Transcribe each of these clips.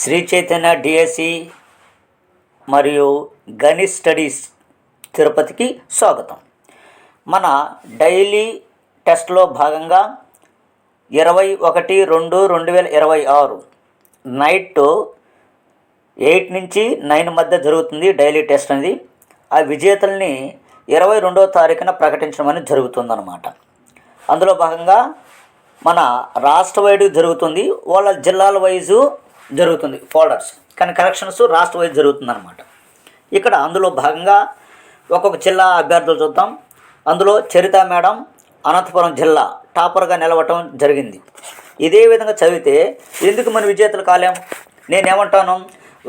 Shri Chaitanya DSC మరియు Ganit studies తిరుపతికి స్వాగతం. మన డైలీ టెస్ట్లో భాగంగా 21/2/2026 నైట్ 8 నుంచి 9 మధ్య జరుగుతుంది డైలీ టెస్ట్ అనేది. ఆ విజేతల్ని 22వ తారీఖున ప్రకటించడం అనేది జరుగుతుందన్నమాట. అందులో భాగంగా మన రాష్ట్ర వైడ్ జరుగుతుంది, వాళ్ళ జిల్లాల వైజు జరుగుతుంది ఫోల్డర్స్, కానీ కరెక్షన్స్ రాష్ట్ర వైజ్ జరుగుతుందన్నమాట. ఇక్కడ అందులో భాగంగా ఒక్కొక్క జిల్లా అభ్యర్థులు చూద్దాం. అందులో చరిత మేడం అనంతపురం జిల్లా టాపర్గా నిలవటం జరిగింది. ఇదే విధంగా చదివితే ఎందుకు మన విజేతలు కాలేం? నేనేమంటాను,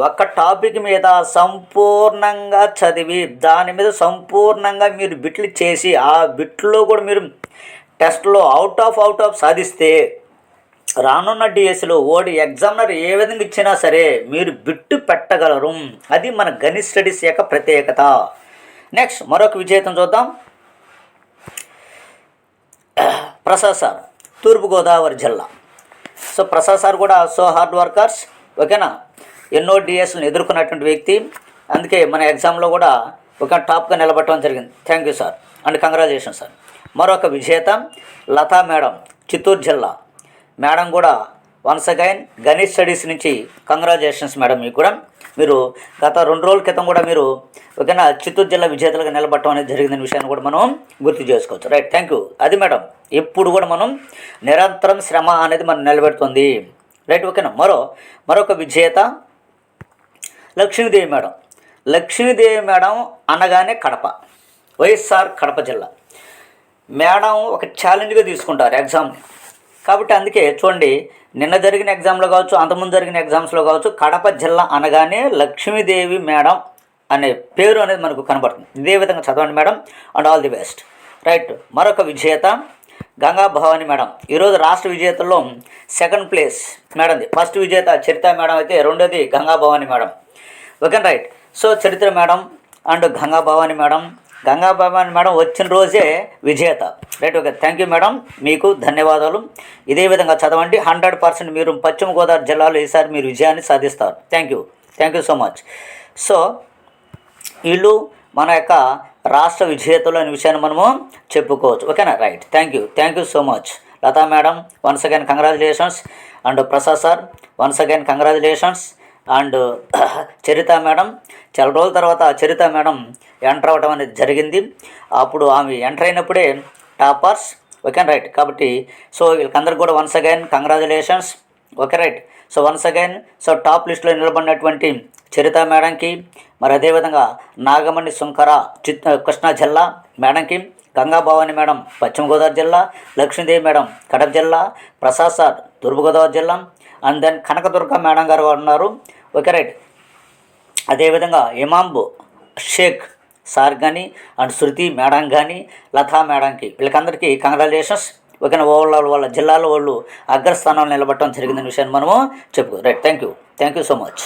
ఒక టాపిక్ మీద సంపూర్ణంగా చదివి దాని మీద సంపూర్ణంగా మీరు బిట్లు చేసి ఆ బిట్లో కూడా మీరు టెస్ట్లో అవుట్ ఆఫ్ సాధిస్తే రానున్న డిఎస్సిలో ఓడి ఎగ్జామినర్ ఏ విధంగా ఇచ్చినా సరే మీరు బిట్టు పెట్టగలరు. అది మన గణిత్ స్టడీస్ యొక్క ప్రత్యేకత. నెక్స్ట్ మరొక విజేతం చూద్దాం. ప్రసాద్ సార్, తూర్పుగోదావరి జిల్లా. సో ప్రసాద్ సార్ కూడా హార్డ్ వర్కర్స్, ఓకేనా, ఎన్నో డిఎస్లను ఎదుర్కొన్నటువంటి వ్యక్తి. అందుకే మన ఎగ్జామ్లో కూడా ఒక టాప్గా నిలబడటం జరిగింది. Thank you sir and congratulation sir. మరొక విజేత లతా మేడం, చిత్తూరు జిల్లా. మేడం కూడా వన్స్ అగైన్ గణిత్ స్టడీస్ నుంచి కంగ్రాచులేషన్స్ మేడం. మీకు కూడా మీరు గత 2 రోజుల క్రితం కూడా మీరు ఓకేనా చిత్తూరు జిల్లా విజేతలుగా నిలబడటం అనేది జరిగిందనే విషయాన్ని కూడా మనం గుర్తు చేసుకోవచ్చు. Right, thank you. అది మేడం, ఎప్పుడు కూడా మనం నిరంతరం శ్రమ అనేది మనం నిలబెడుతుంది. రైట్, ఓకేనా. మరొక విజేత లక్ష్మీదేవి మేడం. లక్ష్మీదేవి మేడం అనగానే కడప, వైఎస్ఆర్ కడప జిల్లా. మేడం ఒక ఛాలెంజ్గా తీసుకుంటారు ఎగ్జామ్ని. కాబట్టి అందుకే చూడండి, నిన్న జరిగిన ఎగ్జామ్లో కావచ్చు, అంతకుముందు జరిగిన ఎగ్జామ్స్లో కావచ్చు, కడప జిల్లా అనగానే లక్ష్మీదేవి మేడం అనే పేరు అనేది మనకు కనబడుతుంది. ఇదే విధంగా చదవండి madam and all the best. Right, మరొక విజేత గంగా భవాని మేడం. ఈరోజు రాష్ట్ర విజేతల్లో సెకండ్ ప్లేస్ మేడంది. ఫస్ట్ విజేత చరిత మేడం అయితే రెండోది Ganga Bhavani madam. Okay right. So Charitha madam and Ganga Bhavani madam వచ్చిన రోజే విజేత. Right, okay, thank you madam, మీకు ధన్యవాదాలు. ఇదే విధంగా చదవండి. 100% మీరు పశ్చిమ గోదావరి జిల్లాలో ఈసారి మీరు విజయాన్ని సాధిస్తారు. Thank you so much. So వీళ్ళు మన యొక్క రాష్ట్ర విజేతలు అనే విషయాన్ని మనము చెప్పుకోవచ్చు. ఓకేనా. Right, thank you so much. Latha madam once again congratulations and Prasad sir once again congratulations and Charitha madam చాలా రోజుల తర్వాత చరిత మేడం ఎంటర్ అవ్వడం అనేది జరిగింది. అప్పుడు ఆమె ఎంటర్ అయినప్పుడే టాపర్స్. Okay right. కాబట్టి సో వీళ్ళకందరికీ కూడా once again congratulations. Okay right. So once again so top లిస్టులో నిలబడినటువంటి చరిత మేడంకి, మరి అదేవిధంగా నాగమణి సుంకర కృష్ణా జిల్లా మేడంకి, గంగా భవాని మేడం పశ్చిమ గోదావరి జిల్లా, లక్ష్మీదేవి మేడం కడప జిల్లా, ప్రసాద్ సార్ తూర్పుగోదావరి జిల్లా, అండ్ దెన్ కనకదుర్గ మేడం గారు ఉన్నారు. Okay right. అదేవిధంగా ఇమాంబు షేక్ సార్ కానీ అండ్ శృతి మేడం కానీ లతా మేడంకి వీళ్ళకందరికీ కంగ్రాచులేషన్స్. ఓకేనా. వాళ్ళ జిల్లాలో వాళ్ళు అగ్రస్థానంలో నిలబడటం జరిగిందనే విషయాన్ని మనము చెప్పుకో. Right, thank you so much.